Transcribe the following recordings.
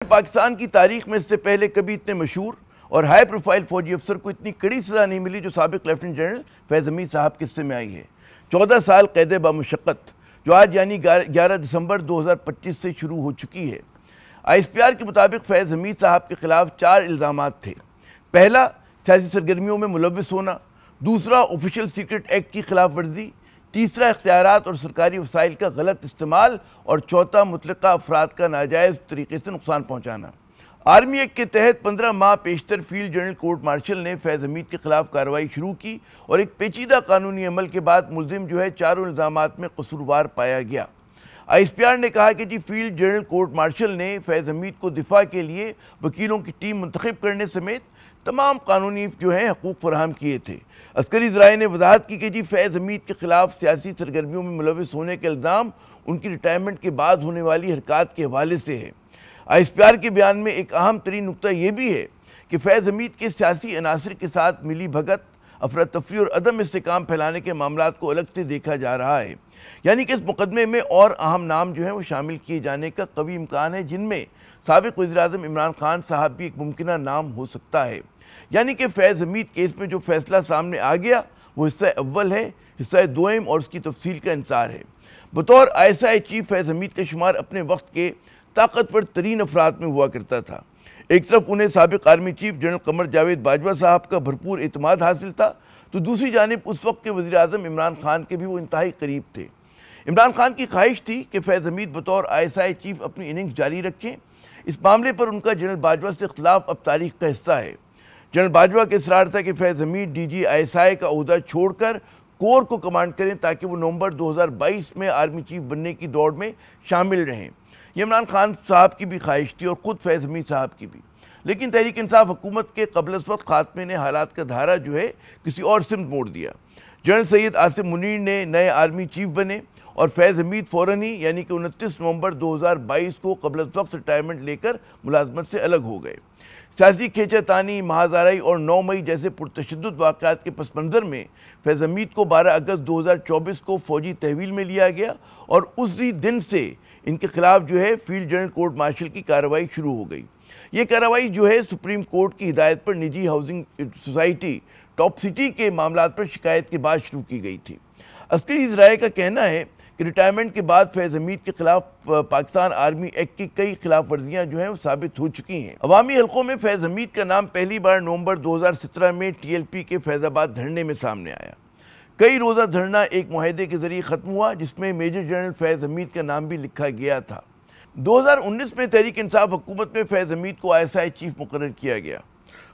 پاکستان کی تاریخ میں اس سے پہلے کبھی اتنے مشہور اور ہائی پروفائل فوجی افسر کو اتنی کڑی سزا نہیں ملی جو سابق لیفٹیننٹ جنرل فیض حمید صاحب کے حصے میں آئی ہے۔ 14 سال قید بامشقت جو آج یعنی 11 دسمبر 2025 سے شروع ہو چکی ہے۔ ISPR کے مطابق فیض حمید صاحب کے خلاف 4 الزامات تھے۔ پہلا، سیاسی سرگرمیوں میں ملوث ہونا، دوسرا آفیشل سیکرٹ ایکٹ کی خلاف ورزی، تیسرا اختیارات اور سرکاری وسائل کا غلط استعمال، اور چوتھا متعلقہ افراد کا ناجائز طریقے سے نقصان پہنچانا۔ آرمی ایکٹ کے تحت 15 ماہ پیشتر فیلڈ جنرل کورٹ مارشل نے فیض حمید کے خلاف کارروائی شروع کی اور ایک پیچیدہ قانونی عمل کے بعد ملزم چاروں الزامات میں قصوروار پایا گیا۔ ISPR نے کہا کہ فیلڈ جنرل کورٹ مارشل نے فیض حمید کو دفاع کے لیے وکیلوں کی ٹیم منتخب کرنے سمیت تمام قانونی حقوق فراہم کیے تھے۔ عسکری ذرائع نے وضاحت کی کہ فیض حمید کے خلاف سیاسی سرگرمیوں میں ملوث ہونے کے الزام ان کی ریٹائرمنٹ کے بعد ہونے والی حرکات کے حوالے سے ہے۔ ISPR کے بیان میں ایک اہم ترین نقطہ یہ بھی ہے کہ فیض حمید کے سیاسی عناصر کے ساتھ ملی بھگت، افراتفری اور عدم استحکام پھیلانے کے معاملات کو الگ سے دیکھا جا رہا ہے، یعنی کہ اس مقدمے میں اور اہم نام وہ شامل کیے جانے کا قوی امکان ہے، جن میں سابق وزیراعظم عمران خان صاحب بھی ایک ممکنہ نام ہو سکتا ہے۔ یعنی کہ فیض حمید کیس میں جو فیصلہ سامنے آ گیا وہ حصہ اول ہے، حصہ دوم اور اس کی تفصیل کا انتظار ہے۔ بطور ISI چیف فیض حمید کا شمار اپنے وقت کے طاقتور ترین افراد میں ہوا کرتا تھا۔ ایک طرف انہیں سابق army chief general Qamar Javed Bajwa صاحب کا بھرپور اعتماد حاصل تھا، تو دوسری جانب اس وقت کے وزیراعظم عمران خان کے بھی وہ انتہائی قریب تھے۔ عمران خان کی خواہش تھی کہ فیض حمید بطور ISI چیف اپنی اننگز جاری رکھیں۔ اس معاملے پر ان کا جنرل باجوہ سے اختلاف اب تاریخ کا حصہ ہے۔ جنرل باجوہ کے اصرار تھا کہ فیض حمید DG ISI کا عہدہ چھوڑ کر کور کو کمانڈ کریں تاکہ وہ نومبر 2022 میں آرمی چیف بننے کی دوڑ میں شامل رہیں۔ یہ عمران خان صاحب کی بھی خواہش تھی اور خود فیض حمید صاحب کی بھی، لیکن تحریک انصاف حکومت کے قبل از وقت خاتمے نے حالات کا دھارا کسی اور سمت موڑ دیا۔ جنرل سید عاصم منیر نے نئے آرمی چیف بنے اور فیض حمید فوراً ہی یعنی کہ 29 نومبر 2022 کو قبل از وقت ریٹائرمنٹ لے کر ملازمت سے الگ ہو گئے۔ سیاسی کھینچا تانی، محاذ آرائی اور 9 مئی جیسے پرتشدد واقعات کے پس منظر میں فیض حمید کو 12 اگست 2024 کو فوجی تحویل میں لیا گیا اور اسی دن سے ان کے خلاف فیلڈ جنرل کورٹ مارشل کی کارروائی شروع ہو گئی۔ یہ کارروائی سپریم کورٹ کی ہدایت پر نجی ہاؤسنگ سوسائٹی ٹاپ سٹی کے معاملات پر شکایت کے بعد شروع کی گئی تھی۔ عسکری ذرائع کا کہنا ہے کہ ریٹائرمنٹ کے بعد فیض حمید کے خلاف پاکستان آرمی ایکٹ کی کئی خلاف ورزیاں وہ ثابت ہو چکی ہیں۔ عوامی حلقوں میں فیض حمید کا نام پہلی بار نومبر 2017 میں TLP کے فیض آباد دھرنے میں سامنے آیا۔ کئی روزہ دھرنا ایک معاہدے کے ذریعے ختم ہوا جس میں میجر جنرل فیض حمید کا نام بھی لکھا گیا تھا۔ 2019 میں تحریک انصاف حکومت میں فیض حمید کو ISI چیف مقرر کیا گیا۔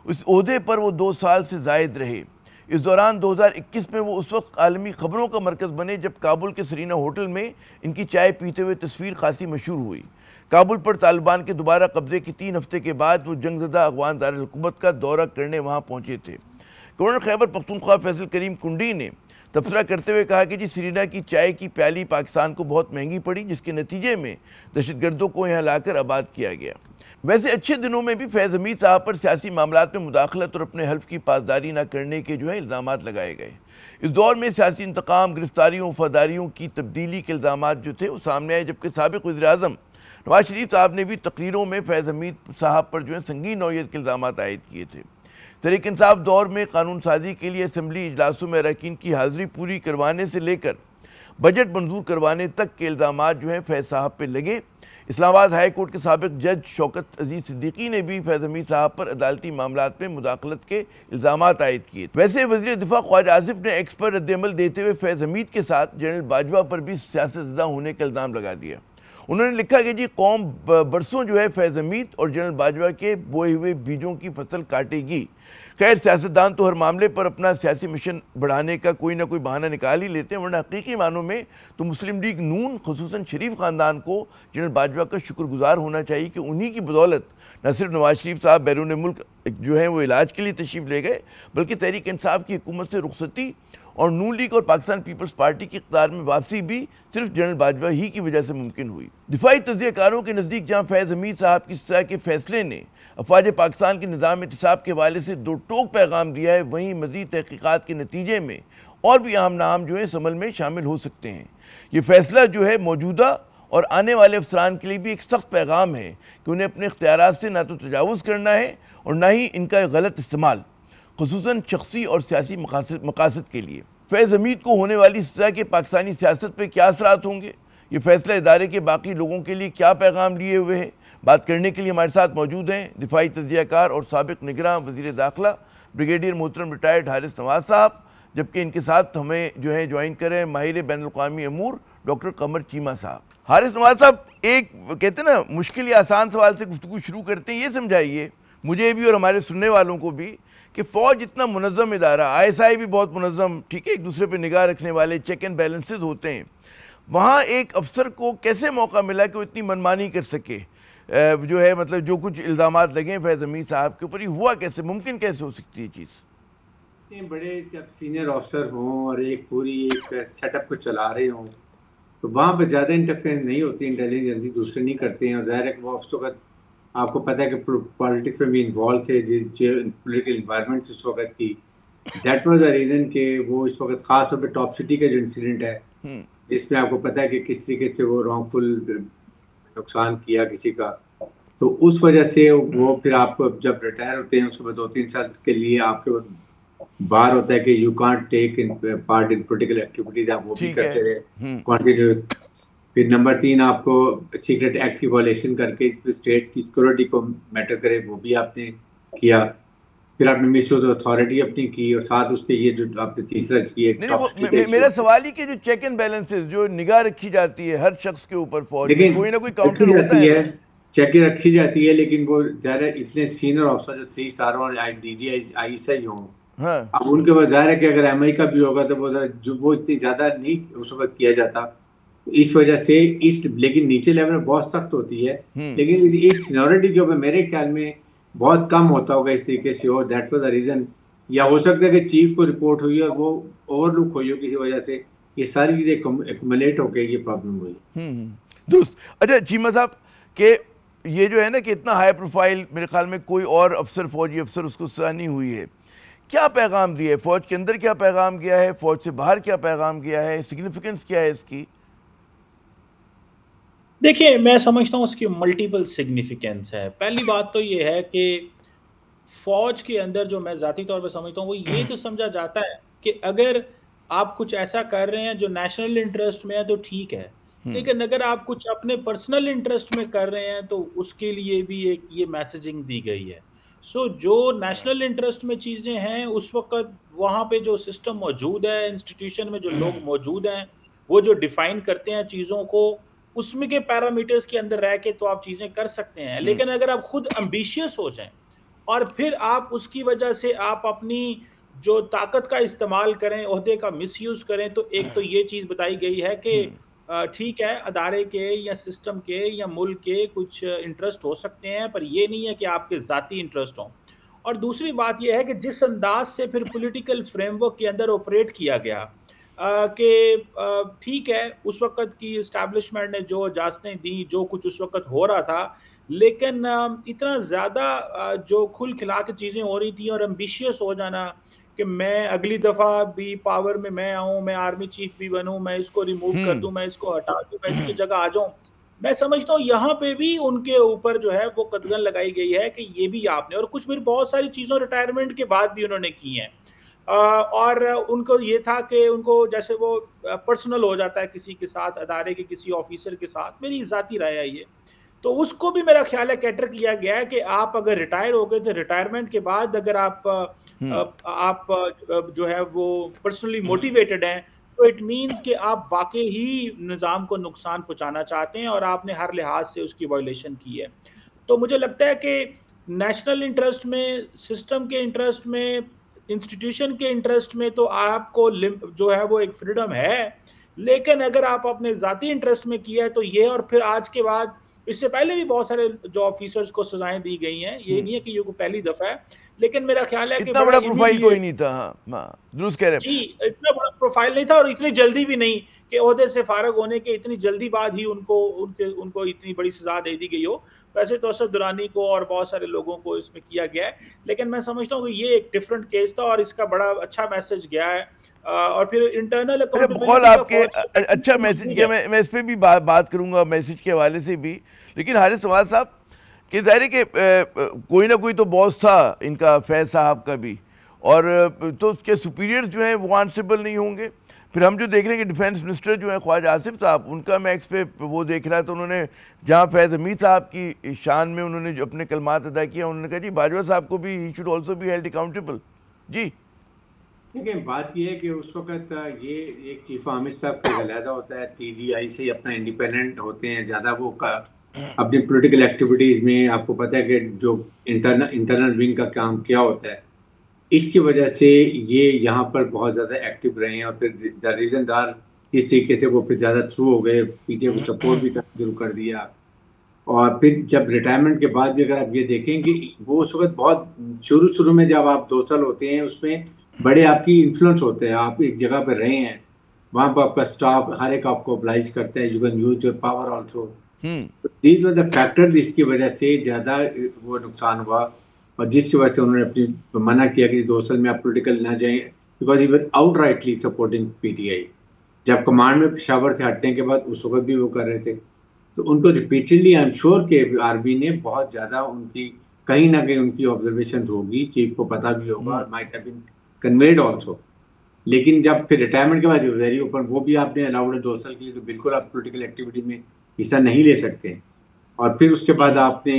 اس عہدے پر وہ 2 سال سے زائد رہے۔ اس دوران 2021 میں وہ اس وقت عالمی خبروں کا مرکز بنے جب کابل کے سرینا ہوٹل میں ان کی چائے پیتے ہوئے تصویر خاصی مشہور ہوئی۔ کابل پر طالبان کے دوبارہ قبضے کے 3 ہفتے کے بعد وہ جنگ زدہ افغان دارالحکومت کا دورہ کرنے وہاں پہنچے تھے۔ گورنر خیبر پختونخوا فیصل کریم کنڈی نے تبصرہ کرتے ہوئے کہا کہ سرینا کی چائے کی پیالی پاکستان کو بہت مہنگی پڑی، جس کے نتیجے میں دہشت گردوں کو یہاں لا کر آباد کیا گیا۔ ویسے اچھے دنوں میں بھی فیض حمید صاحب پر سیاسی معاملات میں مداخلت اور اپنے حلف کی پاسداری نہ کرنے کے الزامات لگائے گئے۔ اس دور میں سیاسی انتقام، گرفتاریوں، وفاداریوں کی تبدیلی کے الزامات تھے وہ سامنے آئے، جبکہ سابق وزیراعظم نواز شریف صاحب نے بھی تقریروں میں فیض حمید صاحب پر سنگین نوعیت کے الزامات عائد کیے تھے۔ تحریک انصاف دور میں قانون سازی کے لیے اسمبلی اجلاسوں میں اراکین کی حاضری پوری کروانے سے لے کر بجٹ منظور کروانے تک کے الزامات فیض صاحب پہ لگے۔ اسلام آباد ہائی کورٹ کے سابق جج شوکت عزیز صدیقی نے بھی فیض حمید صاحب پر عدالتی معاملات میں مداخلت کے الزامات عائد کیے۔ ویسے وزیر دفاع خواجہ آصف نے ایکس پر رد عمل دیتے ہوئے فیض حمید کے ساتھ جنرل باجوہ پر بھی سیاست زدہ ہونے کا الزام لگا دیا۔ انہوں نے لکھا کہ قوم برسوں فیض حمید اور جنرل باجوہ کے بوئے ہوئے بیجوں کی فصل کاٹے گی۔ خیر، سیاستدان تو ہر معاملے پر اپنا سیاسی مشن بڑھانے کا کوئی نہ کوئی بہانہ نکال ہی لیتے ہیں، ورنہ حقیقی معنوں میں تو مسلم لیگ نون خصوصاً شریف خاندان کو جنرل باجوہ کا شکر گزار ہونا چاہیے کہ انہی کی بدولت نہ صرف نواز شریف صاحب بیرون ملک وہ علاج کے لیے تشریف لے گئے، بلکہ تحریک انصاف کی حکومت سے رخصتی اور نون لیگ اور پاکستان پیپلز پارٹی کی اقتدار میں واپسی بھی صرف جنرل باجوہ ہی کی وجہ سے ممکن ہوئی۔ دفاعی تجزیہ کاروں کے نزدیک جہاں فیض حمید صاحب کی سزا کے فیصلے نے افواج پاکستان کے نظام احتساب کے حوالے سے 2 ٹوک پیغام دیا ہے، وہیں مزید تحقیقات کے نتیجے میں اور بھی اہم نام اس عمل میں شامل ہو سکتے ہیں۔ یہ فیصلہ موجودہ اور آنے والے افسران کے لیے بھی ایک سخت پیغام ہے کہ انہیں اپنے اختیارات سے نہ تو تجاوز کرنا ہے اور نہ ہی ان کا غلط استعمال، خصوصاً شخصی اور سیاسی مقاصد کے لیے۔ فیض حمید کو ہونے والی سزا کے پاکستانی سیاست پہ کیا اثرات ہوں گے؟ یہ فیصلہ ادارے کے باقی لوگوں کے لیے کیا پیغام لیے ہوئے ہے؟ بات کرنے کے لیے ہمارے ساتھ موجود ہیں دفاعی تجزیہ کار اور سابق نگراں وزیر داخلہ بریگیڈیئر محترم ریٹائرڈ حارث نواز صاحب، جبکہ ان کے ساتھ ہمیں جو ہے جوائن کریں ماہر بین الاقوامی امور ڈاکٹر قمر چیمہ صاحب۔ حارث نواز صاحب، ایک کہتے ہیں نا مشکل یا آسان سوال سے گفتگو شروع کرتے ہیں، یہ سمجھائیے مجھے بھی اور ہمارے سننے والوں کو بھی کہ فوج اتنا منظم ادارہ، ISI بھی بہت منظم، ٹھیک ہے، ایک دوسرے پہ نگاہ رکھنے والے چیک اینڈ بیلنسز ہوتے ہیں، وہاں ایک افسر کو کیسے موقع ملا کہ وہ اتنی منمانی کر سکے؟ جو ہے مطلب جو کچھ الزامات لگے ہیں فیض حمید صاحب کے اوپر، یہ ہوا کیسے؟ ممکن کیسے ہو سکتی ہے یہ چیز؟ بڑے جب سینئر آفیسر ہوں اور ایک پوری ایک سیٹ اپ کو چلا رہے ہوں تو وہاں پہ زیادہ انٹرفیئرنس نہیں ہوتی، انٹیلیجنس دوسرے نہیں کرتے ہیں، اور ظاہر ہے کہ وہ اس وقت آپ کو پتہ ہے کہ پالیٹکس میں بھی انوالو تھے، جو پولیٹیکل انوائرمنٹ اس وقت کی، دیٹ واز دا ریزن کہ وہ اس وقت خاص طور پہ ٹاپ سٹی کا جو انسیڈنٹ ہے جس میں آپ کو پتہ ہے کہ کس طریقے سے وہ رانگ فل نقصان کیا کسی کا، تو اس وجہ سے وہ پھر آپ کو جب ریٹائر ہوتے ہیں اس کے بعد 2-3 سال کے لیے آپ کے بار ہوتا ہے کہ you can't take part in political activities, آپ وہ بھی کرتے رہے کنٹینیوس۔ پھر نمبر 3 آپ کو سیکرٹ ایکٹ کی وائلیشن کر کے اسٹیٹ کی سیکورٹی کو میٹر کرے وہ بھی آپ نے کیا، پھر آپ نے مس یوز اتھارٹی اپنی کی، اور ساتھ اس پہ یہ جو آپ نے تیسرا کیا۔ میرا سوال ہی کہ جو چیک اینڈ بیلنسز جو نگاہ رکھی جاتی ہے ہر شخص کے اوپر فوج میں، کوئی نہ کوئی کاؤنٹر ہوتا ہے، چیک رکھی جاتی ہے، لیکن وہ ظاہر اتنے سینئر آفیسر جو 3 سٹار اور ڈی جی ISI ہوں، اب ان کے بعد ظاہر ہے کہ اگر MI کا بھی ہوگا تو وہ اتنی زیادہ نہیں اس وقت کیا جاتا، اس وجہ سے لیکن نیچے لیول میں بہت سخت ہوتی ہے، لیکن اس سینیورٹی کے اوپر میرے خیال میں بہت کم ہوتا ہوگا اس طریقے سے، اور دیٹ واز دا ریزن، یا ہو سکتا ہے کہ چیف کو رپورٹ ہوئی اور وہ اوور لک ہوئی ہو کسی وجہ سے، یہ ساری چیزیں ایکومولیٹ ہو کے یہ پرابلم ہوئی۔ درست۔ اچھا چیمہ صاحب، کہ یہ جو ہے نا کہ اتنا ہائی پروفائل میرے خیال میں کوئی اور افسر، فوجی افسر اس کو سزا نہیں ہوئی ہے، کیا پیغام دیا ہے فوج کے اندر؟ کیا پیغام گیا ہے فوج سے باہر؟ کیا پیغام گیا ہے؟ سگنیفیکنس کیا ہے اس کی؟ دیکھیں، میں سمجھتا ہوں اس کی ملٹیپل سگنیفیکنس ہے۔ پہلی بات تو یہ ہے کہ فوج کے اندر جو میں ذاتی طور پہ سمجھتا ہوں وہ یہ تو سمجھا جاتا ہے کہ اگر آپ کچھ ایسا کر رہے ہیں جو نیشنل انٹرسٹ میں ہے تو ٹھیک ہے، لیکن اگر آپ کچھ اپنے پرسنل انٹرسٹ میں کر رہے ہیں تو اس کے لیے بھی ایک یہ میسیجنگ دی گئی ہے۔ جو نیشنل انٹرسٹ میں چیزیں ہیں اس وقت وہاں پہ جو سسٹم موجود ہے، انسٹیٹیوشن میں جو لوگ موجود ہیں، وہ جو ڈیفائن کرتے ہیں چیزوں کو، اس میں کے پیرامیٹرز کے اندر رہ کے تو آپ چیزیں کر سکتے ہیں، لیکن اگر آپ خود امبیشیس ہو جائیں اور پھر آپ اس کی وجہ سے آپ اپنی جو طاقت کا استعمال کریں، عہدے کا مس یوز کریں، تو ایک تو یہ چیز بتائی گئی ہے کہ ٹھیک ہے ادارے کے یا سسٹم کے یا ملک کے کچھ انٹرسٹ ہو سکتے ہیں، پر یہ نہیں ہے کہ آپ کے ذاتی انٹرسٹ ہوں۔ اور دوسری بات یہ ہے کہ جس انداز سے پھر پولیٹیکل فریم ورک کے اندر آپریٹ کیا گیا کہ ٹھیک ہے اس وقت کی اسٹیبلشمنٹ نے جو اجازتیں دیں، جو کچھ اس وقت ہو رہا تھا، لیکن اتنا زیادہ جو کھل کھلا کے چیزیں ہو رہی تھیں اور امبیشیس ہو جانا کہ میں اگلی دفعہ بھی پاور میں آؤں، میں آرمی چیف بھی بنوں، میں اس کو ریموو کر دوں، میں اس کو ہٹا دوں، میں اس کی جگہ آ جاؤں، میں سمجھتا ہوں یہاں پہ بھی ان کے اوپر جو ہے وہ قدغن لگائی گئی ہے کہ یہ بھی آپ نے، اور کچھ پھر بہت ساری چیزوں ریٹائرمنٹ کے بعد بھی انہوں نے کی ہیں، اور ان کو یہ تھا کہ ان کو جیسے وہ پرسنل ہو جاتا ہے کسی کے ساتھ، ادارے کے کسی آفیسر کے ساتھ، میری ذاتی رائے ہے یہ، تو اس کو بھی میرا خیال ہے کیٹر کیا گیا ہے کہ آپ اگر ریٹائر ہو گئے تو ریٹائرمنٹ کے بعد اگر آپ جو ہے وہ پرسنلی موٹیویٹڈ ہیں تو اٹ مینز کہ آپ واقعی ہی نظام کو نقصان پہنچانا چاہتے ہیں اور آپ نے ہر لحاظ سے اس کی وائلیشن کی ہے۔ تو مجھے لگتا ہے کہ نیشنل انٹرسٹ میں، سسٹم کے انٹرسٹ میں، انسٹیٹیوشن کے انٹرسٹ میں تو آپ کو جو ہے وہ ایک فریڈم ہے، لیکن اگر آپ اپنے ذاتی انٹرسٹ میں کیا ہے تو یہ، اور پھر آج کے بعد اس سے پہلے بھی بہت سارے جو آفیسرز کو سزائیں دی گئی ہیں، یہ نہیں ہے کہ یہ کوئی پہلی دفعہ ہے، لیکن میرا خیال ہے کہ اتنا بڑا پروفائل کوئی نہیں تھا۔ ہاں درست کہہ رہے ہیں جی، اتنا بڑا پروفائل نہیں تھا، اور اتنی جلدی بھی نہیں کہ عہدے سے فارغ ہونے کے اتنی جلدی بعد ہی ان کو اتنی بڑی سزا دے دی گئی ہو۔ ویسے تو اسد درانی کو اور بہت سارے لوگوں کو اس میں کیا گیا ہے، لیکن میں سمجھتا ہوں کہ یہ ایک ڈیفرنٹ کیس تھا اور اس کا بڑا اچھا میسج گیا ہے اور پھر انٹرنل بقول آپ کے اچھا میسج کیا، میں اس پہ بھی بات کروں گا میسج کے حوالے سے بھی، لیکن حارث نواز صاحب کہ ظاہر ہے کہ کوئی نہ کوئی تو باس تھا ان کا، فیض صاحب کا بھی، اور تو اس کے سپیریئرز جو ہیں وہ آنسریبل نہیں ہوں گے. پھر ہم جو دیکھ رہے ہیں کہ ڈیفینس منسٹر جو ہیں خواجہ آصف صاحب، ان کا میں ایکس پہ وہ دیکھ رہا تو انہوں نے جہاں فیض حمید صاحب کی شان میں انہوں نے جو اپنے کلمات ادا کیا، انہوں نے کہا جی باجوہ صاحب کو بھی he should also be held accountable. جی دیکھیں بات یہ ہے کہ اس وقت یہ ایک چیف عامر صاحب کا علیحدہ ہوتا ہے، ٹی ڈی آئی سے اپنا انڈیپینڈنٹ ہوتے ہیں زیادہ، وہ اپنی پولیٹیکل ایکٹیویٹیز میں آپ کو پتہ ہے کہ جو انٹرنل ونگ کا کام کیا ہوتا ہے، اس کی وجہ سے یہ یہاں پر بہت زیادہ ایکٹیو رہے ہیں، اور پھر ریزن دار اس طریقے سے وہ پھر زیادہ تھرو ہو گئے، پی ٹی آئی کو سپورٹ بھی کرنا شروع کر دیا. اور پھر جب ریٹائرمنٹ کے بعد بھی اگر آپ یہ دیکھیں کہ وہ اس وقت بہت شروع میں جب آپ 2 سال ہوتے ہیں اس میں بڑے آپ کی انفلوئنس ہوتے ہیں، آپ ایک جگہ پہ رہے ہیں، وہاں پہ آپ کا سٹاف ہر ایک آپ کو ابلائز کرتا ہے، you can use your power also. These were the factor جس کی وجہ سے زیادہ وہ نقصان ہوا، اور جس کی وجہ سے انہوں نے اپنی منع کیا کہ 2 سال میں آپ پولیٹیکل نہ جائیں، because he were out rightly supporting P T I. جب کمانڈ میں پشاور سے ہٹنے کے بعد اس وقت بھی وہ کر رہے تھے، تو ان کو ریپیٹڈلی آئی ایم شیور کہ آرمی نے بہت زیادہ ان کی کہیں نہ کہیں ان کی آبزرویشن ہوگی، چیف کو پتہ بھی ہوگا، might have been conveyed also. لیکن جب پھر ریٹائرمنٹ کے بعد ویری اوپن وہ بھی آپ نے الاؤڈ ہے 2 سال کے لیے، تو بالکل آپ پولیٹیکل ایکٹیویٹی میں حصہ نہیں لے سکتے. اور پھر اس کے بعد آپ نے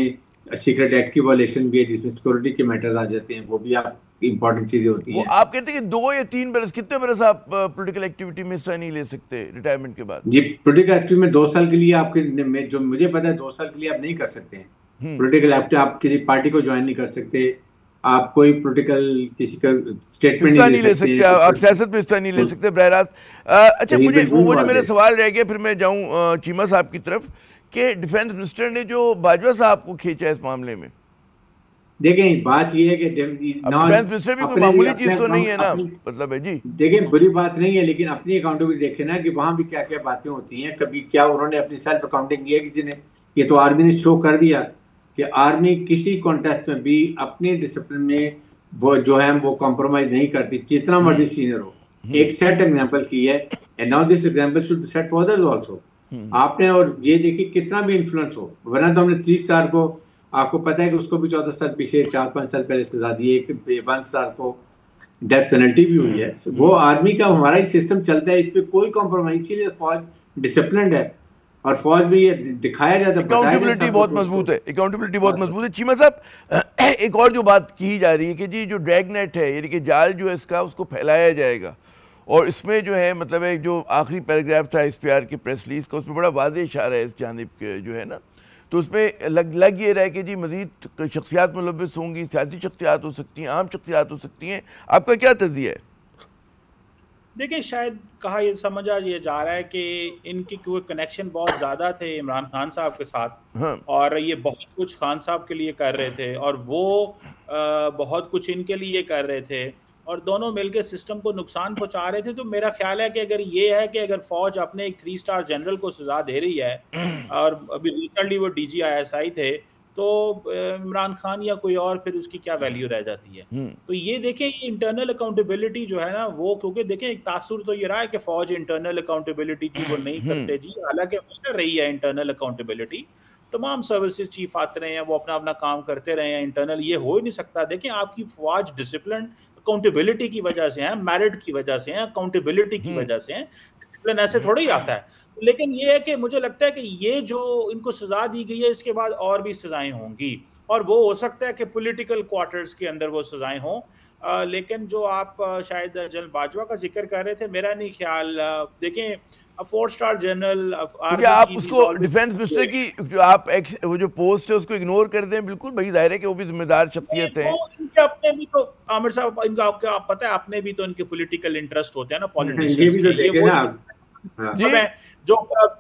سیکرٹ ایکٹ کی وائلیشن بھی ہے جس میں سیکورٹی کے میٹرز آ جاتے ہیں، وہ بھی آپ امپورٹنٹ چیزیں ہوتی ہیں. آپ کہتے ہیں کہ 2 یا 3 برس، کتنے برس آپ پولیٹیکل ایکٹیویٹی میں حصہ نہیں لے سکتے ریٹائرمنٹ کے بعد؟ جی پولیٹیکل ایکٹیویٹی میں 2 سال کے لیے آپ کے، جو مجھے پتا ہے 2 سال کے لیے آپ نہیں کر سکتے ہیں پولیٹیکل ایکٹیویٹی، آپ کسی پارٹی کو جوائن نہیں کر سکتے، آپ کوئی پولیٹیکل کسی کا اسٹیٹمنٹ نہیں لے سکتے، آپ سیاست میں حصہ نہیں لے سکتے براہ راست. اچھا مجھے وہ جو میرا سوال رہ گیا، پھر میں جاؤں چیمہ صاحب کی طرف، کہ ڈیفینس منسٹر نے جو باجوہ صاحب کو کھینچا اس معاملے میں، دیکھیں بات یہ ہے کہ ڈیفینس منسٹر بھی کوئی معمولی چیز تو نہیں ہے نا، مطلب ہے جی دیکھیں بری بات نہیں ہے، لیکن اپنی اکاؤنٹیبلٹی دیکھیں نا کہ وہاں بھی کیا کیا باتیں ہوتی ہیں. کبھی کیا انہوں نے اپنی سیلف اکاؤنٹنگ کی ہے کسی نے؟ یہ تو آرمی نے شو کر دیا کہ آرمی کسی کانٹیسٹ میں بھی اپنے ڈسپلن میں وہ جو ہے وہ کمپرومائز نہیں کرتی، جتنا مرضی سینئر ہو. ایک سیٹ ایگزامپل کی ہے، and now this example should set for others also. آپ نے اور یہ دیکھیے کتنا بھی انفلوئنس ہو، ورنہ تو ہم نے 3 اسٹار کو، آپ کو پتہ ہے کہ اس کو بھی 14 سال پیچھے 4-5 سال پہلے سزا دی ہے، کہ 1 اسٹار کو ڈیتھ پینلٹی بھی ہوئی ہے. وہ آرمی کا ہمارا ہی سسٹم چلتا ہے، اس پہ کوئی کمپرومائز، اسی لیے فوج ڈسپلنڈ ہے، اور فوج میں یہ دکھایا جاتا ہے، اکاؤنٹیبلٹی بہت مضبوط ہے، اکاؤنٹیبلٹی بہت مضبوط ہے. چیمہ صاحب ایک اور جو بات کی جا رہی ہے کہ جی جو ڈریگ نیٹ ہے، یعنی کہ جال جو ہے اس کا، اس کو پھیلایا جائے گا، اور اس میں جو ہے مطلب ایک جو آخری پیراگراف تھا اس پی آر کی پریس ریلیز کا، اس میں بڑا واضح اشارہ ہے اس جانب کے جو ہے نا، تو اس میں لگ یہ رہا ہے کہ جی مزید شخصیات ملوث ہوں گی، سیاسی شخصیات ہو سکتی ہیں، عام شخصیات ہو سکتی ہیں. آپ کا کیا تجزیہ ہے؟ دیکھیں شاید کہا یہ سمجھا یہ جا رہا ہے کہ ان کی کوئی کنیکشن بہت زیادہ تھے عمران خان صاحب کے ساتھ، اور یہ بہت کچھ خان صاحب کے لیے کر رہے تھے، اور وہ بہت کچھ ان کے لیے کر رہے تھے، اور دونوں مل کے سسٹم کو نقصان پہنچا رہے تھے. تو میرا خیال ہے کہ اگر یہ ہے کہ اگر فوج اپنے ایک 3 اسٹار جنرل کو سزا دے رہی ہے، اور ابھی ریسنٹلی وہ D G I S I تھے، تو عمران خان یا کوئی اور پھر اس کی کیا ویلیو رہ جاتی ہے. تو یہ دیکھیں یہ انٹرنل اکاؤنٹیبلٹی جو ہے نا وہ، کیونکہ دیکھیں ایک تاثر تو یہ رہا ہے کہ فوج انٹرنل اکاؤنٹیبلٹی کی وہ نہیں کرتے جی، حالانکہ ہمیشہ رہی ہے انٹرنل اکاؤنٹیبلٹی، تمام سروسز چیف آتے رہے ہیں، وہ اپنا اپنا کام کرتے رہے ہیں. انٹرنل یہ ہو ہی نہیں سکتا. دیکھیں آپ کی فوج ڈسپلن اکاؤنٹیبلٹی کی وجہ سے ہیں، میرٹ کی وجہ سے ہیں، اکاؤنٹیبلٹی کی وجہ سے ہیں، ڈسپلن ایسے تھوڑا ہی آتا ہے. لیکن یہ ہے کہ مجھے لگتا ہے کہ یہ جو ان کو سزا دی گئی ہے اس کے بعد اور بھی سزائیں ہوں گی، اور وہ ہو سکتا ہے کہ پولیٹیکل کوارٹرز کے اندر وہ سزائیں ہوں. لیکن جو آپ شاید جنرل باجوہ کا ذکر کر رہے تھے، میرا نہیں خیال، دیکھیں 4 اسٹار جنرل، آپ اس کو ڈیفینس منسٹر کی جو آپ وہ جو پوسٹ ہے اس کو اگنور کر دیں، بالکل بھائی ظاہر ہے کہ وہ بھی ذمہ دار شخصیت ہیں. ان کے اپنے بھی تو عامر صاحب، ان کا آپ پتہ ہے اپنے بھی تو ان کے پولیٹیکل انٹرسٹ ہوتے ہیں نا، پالیٹیشنز جو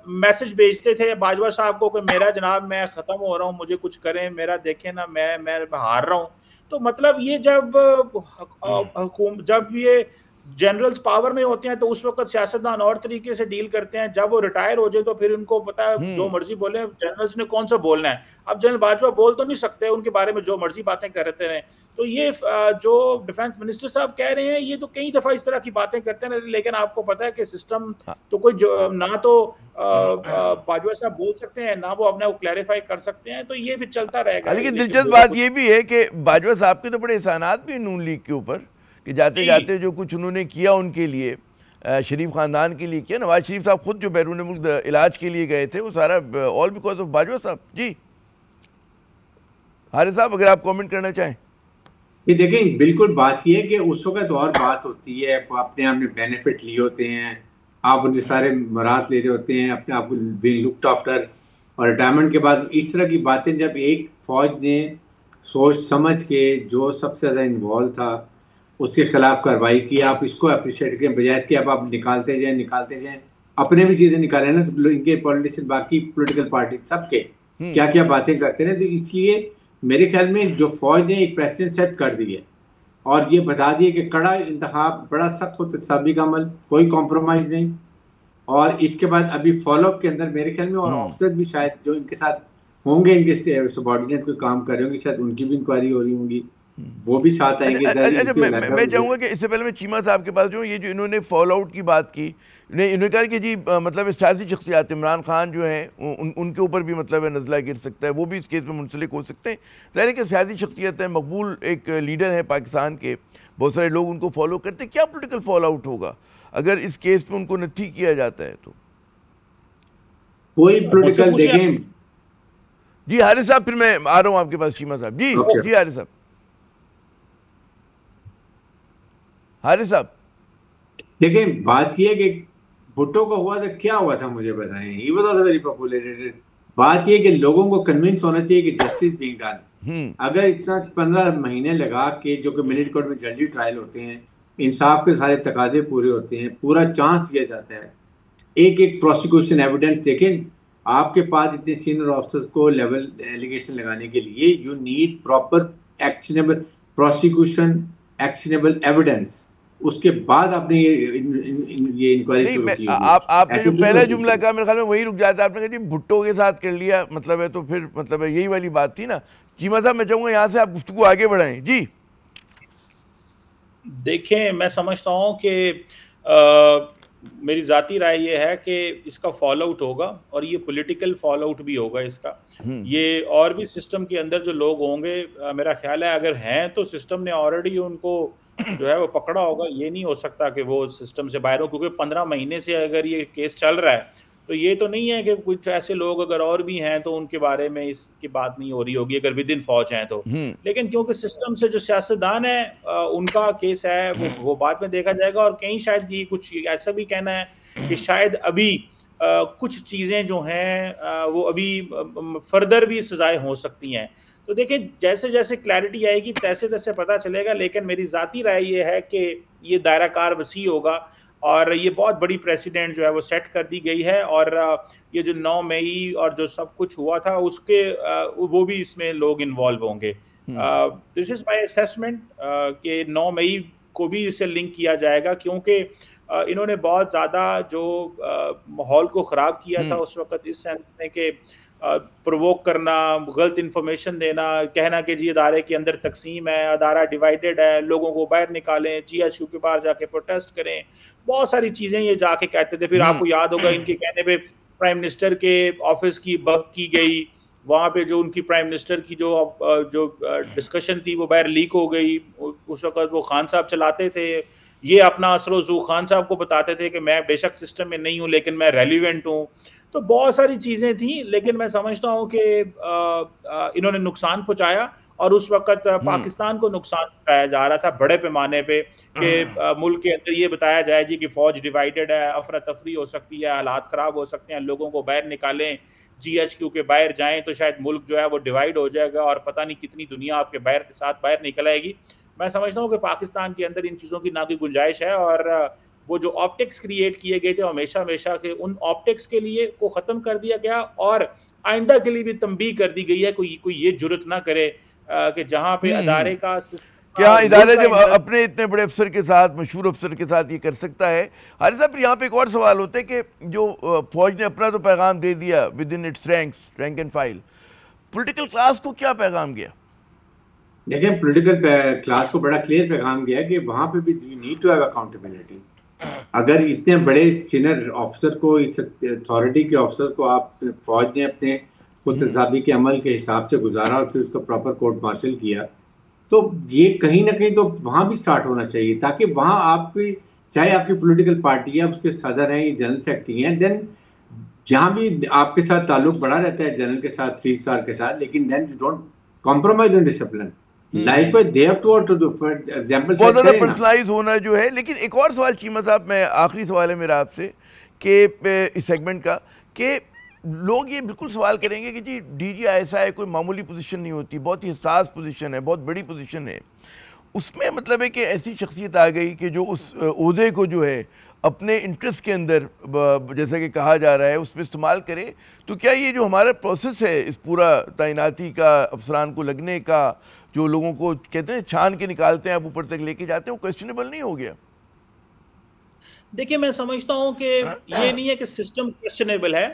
میسج بھیجتے تھے باجوہ صاحب کو کہ میرا جناب میں ختم ہو رہا ہوں، مجھے کچھ کریں، میرا دیکھیں نا، میں ہار رہا ہوں. تو مطلب یہ جب یہ جنرلز پاور میں ہوتے ہیں تو اس وقت سیاستدان اور طریقے سے ڈیل کرتے ہیں. جب وہ ریٹائر ہو جائے تو پھر ان کو پتا ہے جو مرضی بولیں, جنرلز نے کون سا بولنا ہے. اب جنرل باجوہ بول تو نہیں سکتے, ان کے بارے میں جو مرضی باتیں کرتے رہیں. تو یہ جو ڈیفینس منسٹر صاحب کہہ رہے ہیں یہ تو کئی دفعہ اس طرح کی باتیں کرتے ہیں, لیکن آپ کو پتا ہے کہ سسٹم تو کوئی نہ تو باجوہ صاحب بول سکتے ہیں نہ وہ اپنے کو کلیریفائی کر سکتے ہیں, تو یہ بھی چلتا رہے گا. لیکن دلچسپ بات یہ بھی ہے کہ باجوہ صاحب کے تو بڑے احسانات بھی نون لیگ کے اوپر, کہ جاتے جاتے جو کچھ انہوں نے کیا ان کے لیے, شریف خاندان کے لیے کیا. نواز شریف صاحب خود جو بیرون ملک علاج کے لیے گئے تھے وہ سارا آل بیکاز آف باجوہ صاحب. جی حارث صاحب اگر آپ کامنٹ کرنا چاہیں. یہ دیکھیں بالکل بات یہ ہے کہ اس وقت اور بات ہوتی ہے, اپنے آپ نے بینیفٹ لیے ہوتے ہیں, آپ ان سے سارے مراد لے رہے ہوتے ہیں, اپنے آپ کو بینگ لکڈ آفٹر, اور ریٹائرمنٹ کے بعد اس طرح کی باتیں جب ایک فوج نے سوچ سمجھ کے جو سب سے زیادہ انوالو تھا اس کے خلاف کارروائی کی, آپ اس کو اپریشیٹ کریں بجائے کہ آپ نکالتے جائیں. اپنے بھی چیزیں نکالیں نا, ان کے پولیٹیشین باقی پولیٹیکل پارٹی سب کے کیا کیا باتیں کرتے ہیں. تو اس لیے میرے خیال میں جو فوج نے ایک پریسیڈنٹ سیٹ کر دی ہے اور یہ بتا دیے کہ کڑا انتخاب, بڑا سخت ہو تصابی کا عمل, کوئی کمپرومائز نہیں. اور اس کے بعد ابھی فالو اپ کے اندر میرے خیال میں اور آفیسر بھی شاید جو ان کے ساتھ ہوں گے, ان کے سبارڈینیٹ کوئی کام کر رہے ہوں گے, شاید ان کی بھی انکوائری ہو رہی ہوں گی, وہ بھی ساتھ آئیں گے. میں چاہوں گا کہ اس سے پہلے میں چیمہ صاحب کے پاس جو یہ جو انہوں نے فالو آؤٹ کی بات کی, انہوں نے کہا کہ جی مطلب سیاسی شخصیات عمران خان جو ہیں ان کے اوپر بھی مطلب نزلہ گر سکتا ہے, وہ بھی اس کیس میں منسلک ہو سکتے ہیں. ظاہر ہے کہ سیاسی شخصیت ہیں, مقبول ایک لیڈر ہیں پاکستان کے, بہت سارے لوگ ان کو فالو کرتے ہیں. کیا پولیٹیکل فالو آؤٹ ہوگا اگر اس کیس پہ ان کو نتھی کیا جاتا ہے تو؟ کوئی پولیٹیکل دیکھیں. جی حارث صاحب, پھر میں آ رہا ہوں آپ کے پاس چیمہ صاحب. جی جی حارث صاحب. حارث صاحب دیکھیں بات یہ ہے کہ بھٹو کا ہوا تھا, کیا ہوا تھا مجھے بتائیں. He was also very popular. بات یہ کہ لوگوں کو کنونس ہونا چاہیے کہ جسٹس بینگ ڈن. اگر اتنا 15 مہینے لگا کہ جو کہ ملٹری کورٹ میں جلدی ٹرائل ہوتے ہیں, انصاف کے سارے تقاضے پورے ہوتے ہیں, پورا چانس دیا جاتا ہے, ایک ایک پروسیکیوشن ایویڈنس دیکھیں, آپ کے پاس اتنے سینئر آفیسرز کو لیول ایلیگیشن لگانے کے لیے you need proper actionable prosecution, actionable evidence. اس کے بعد آپ نے یہ انکوائری شروع کی. آپ نے جو پہلا جملہ کہا میرے خیال میں وہی رک جاتا ہے. آپ نے کہا جی بھٹو کے ساتھ کر لیا مطلب ہے, تو پھر مطلب ہے یہی والی بات تھی نا. چیمہ صاحب میں چاہوں گا یہاں سے آپ گفتگو آگے بڑھائیں. جی دیکھیں میں سمجھتا ہوں کہ میری ذاتی رائے یہ ہے کہ اس کا فالو آؤٹ ہوگا, اور یہ پولیٹیکل فالو آؤٹ بھی ہوگا اس کا. یہ اور بھی سسٹم کے اندر جو لوگ ہوں گے, میرا خیال ہے اگر ہیں تو سسٹم نے آلریڈی ان کو جو ہے وہ پکڑا ہوگا. یہ نہیں ہو سکتا کہ وہ سسٹم سے باہر ہو, کیونکہ 15 مہینے سے اگر یہ کیس چل رہا ہے تو یہ تو نہیں ہے کہ کچھ ایسے لوگ اگر اور بھی ہیں تو ان کے بارے میں اس کی بات نہیں ہو رہی ہوگی اگر ود ان فوج ہیں تو. لیکن کیونکہ سسٹم سے جو سیاستدان ہیں ان کا کیس ہے وہ بعد میں دیکھا جائے گا. اور کہیں شاید یہ کچھ ایسا بھی کہنا ہے کہ شاید ابھی کچھ چیزیں جو ہیں وہ ابھی فردر بھی سزائیں ہو سکتی ہیں. تو دیکھیں جیسے جیسے کلیئرٹی آئے گی تیسے تیسے پتہ چلے گا. لیکن میری ذاتی رائے یہ ہے کہ یہ دائرہ کار وسیع ہوگا, اور یہ بہت بڑی پریسیڈنٹ جو ہے وہ سیٹ کر دی گئی ہے. اور یہ جو 9 مئی اور جو سب کچھ ہوا تھا اس کے وہ بھی اس میں لوگ انوالو ہوں گے. دس از مائی اسیسمنٹ کہ 9 مئی کو بھی اسے لنک کیا جائے گا, کیونکہ انہوں نے بہت زیادہ جو ماحول کو خراب کیا تھا اس وقت, اس سینس میں کہ پرووک کرنا, غلط انفارمیشن دینا, کہنا کہ جی ادارے کے اندر تقسیم ہے, ادارہ ڈیوائیڈڈ ہے, لوگوں کو باہر نکالیں, جی ایچ یو کے باہر جا کے پروٹیسٹ کریں, بہت ساری چیزیں یہ جا کے کہتے تھے. پھر آپ کو یاد ہوگا ان کے کہنے پہ پرائم منسٹر کے آفس کی بگ کی گئی, وہاں پہ جو ان کی پرائم منسٹر کی جو ڈسکشن تھی وہ باہر لیک ہو گئی. اس وقت وہ خان صاحب چلاتے تھے, یہ اپنا اثر و ذوق خان صاحب کو بتاتے تھے کہ میں بے شک سسٹم میں نہیں ہوں لیکن میں ریلیونٹ ہوں. تو بہت ساری چیزیں تھیں, لیکن میں سمجھتا ہوں کہ انہوں نے نقصان پہنچایا, اور اس وقت پاکستان کو نقصان پہنچایا جا رہا تھا بڑے پیمانے پہ کہ ملک کے اندر یہ بتایا جائے جی کہ فوج ڈیوائیڈڈ ہے, افراتفری ہو سکتی ہے, حالات خراب ہو سکتے ہیں, لوگوں کو باہر نکالیں, جی ایچ کیو کے باہر جائیں تو شاید ملک جو ہے وہ ڈیوائیڈ ہو جائے گا اور پتہ نہیں کتنی دنیا آپ کے ساتھ باہر نکل آئے گی. میں سمجھتا ہوں کہ پاکستان کے اندر ان چیزوں کی نہ کوئی گنجائش ہے, اور وہ جو آپٹکس کریٹ کیے گئے تھے ہمیشہ کے ان آپٹکس کے لیے کو ختم کر دیا گیا, اور آئندہ کے لیے بھی تنبیہ کر دی گئی ہے کوئی یہ جرت نہ کرے کہ جہاں پہ ادارے کا کہ ہاں ادارہ جب اپنے اتنے بڑے افسر کے ساتھ، مشہور افسر کے ساتھ یہ کر سکتا ہے. حارث صاحب یہاں پہ ایک اور سوال ہوتا ہے کہ جو فوج نے اپنا تو پیغام دے دیا with in its ranks, rank and file, political class کو کیا پیغام گیا؟ دیکھیں پولیٹیکل کلاس کو بڑا کلیئر پیغام گیا کہ وہاں پہ بھی you need to have accountability. اگر اتنے بڑے سینئر آفیسر کو، اس اتھارٹی کے آفیسر کو آپ فوج نے اپنے خودتضابی کے عمل کے حساب سے گزارا اور پھر اس کا پراپر کورٹ مارشل کیا، تو یہ کہیں نہ کہیں تو وہاں بھی سٹارٹ ہونا چاہیے، تاکہ وہاں آپ کی چاہے آپ کی پولیٹیکل پارٹی ہے، اس کے صدر ہیں یا جنرل سیکرٹری ہیں، دین جہاں بھی آپ کے ساتھ تعلق بڑا رہتا ہے جنرل کے ساتھ، 3 اسٹار کے ساتھ، لیکن then you don't compromise on discipline. Likewise they have to for example بہت زیادہ پرسنلائز ہونا جو ہے. لیکن ایک اور سوال چیمہ صاحب، میں آخری سوال ہے میرا آپ سے کہ اس سیگمنٹ کا، کہ لوگ یہ بالکل سوال کریں گے کہ G D G I S I کوئی معمولی پوزیشن نہیں ہوتی، بہت ہی حساس پوزیشن ہے، بہت بڑی پوزیشن ہے. اس میں مطلب ہے کہ ایسی شخصیت آ گئی کہ جو اس عہدے کو جو ہے اپنے انٹرسٹ کے اندر، جیسا کہ کہا جا رہا ہے، اس میں استعمال کرے. تو کیا یہ جو ہمارا پروسیس ہے اس پورا تعیناتی کا، افسران کو لگنے کا، جو لوگوں کو کہتے ہیں چھان کے نکالتے ہیں آپ اوپر تک لے کے جاتے ہیں، وہ کویسچنیبل نہیں ہو گیا؟ دیکھیں میں سمجھتا ہوں کہ یہ نہیں ہے کہ سسٹم کویسچنیبل ہے،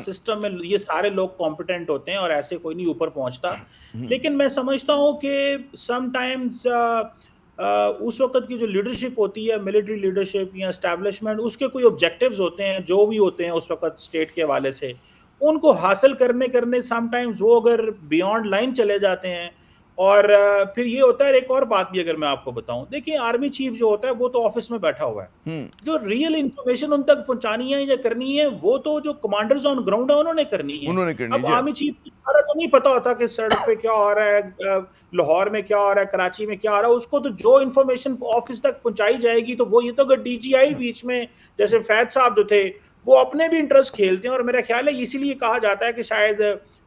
سسٹم میں یہ سارے لوگ کمپیٹنٹ ہوتے ہیں اور ایسے کوئی نہیں اوپر پہنچتا. لیکن میں سمجھتا ہوں کہ سم ٹائمز اس وقت کی جو لیڈرشپ ہوتی ہے، ملٹری لیڈرشپ یا اسٹیبلشمنٹ، اس کے کوئی آبجیکٹیوز ہوتے ہیں جو بھی ہوتے ہیں اس وقت اسٹیٹ کے حوالے سے، ان کو حاصل کرنے سم ٹائمز وہ اگر بیونڈ لائن چلے جاتے ہیں. اور پھر یہ ہوتا ہے، ایک اور بات بھی اگر میں آپ کو بتاؤں، دیکھیں آرمی چیف جو ہوتا ہے وہ تو آفس میں بیٹھا ہوا ہے، جو ریئل انفارمیشن ان تک پہنچانی ہے یا کرنی ہے وہ تو جو کمانڈرز آن گراؤنڈ ہیں انہوں نے کرنی ہے. اب آرمی چیف کو سارا تو نہیں پتا ہوتا کہ سڑک پہ کیا ہو رہا ہے، لاہور میں کیا ہو رہا ہے، کراچی میں کیا ہو رہا ہے. اس کو تو جو انفارمیشن آفس تک پہنچائی جائے گی تو وہ، یہ تو اگر ڈی جی آئی بیچ میں جیسے فیض صاحب جو تھے وہ اپنے بھی انٹرسٹ کھیلتے ہیں، اور میرا خیال ہے اسی لیے کہا جاتا ہے کہ شاید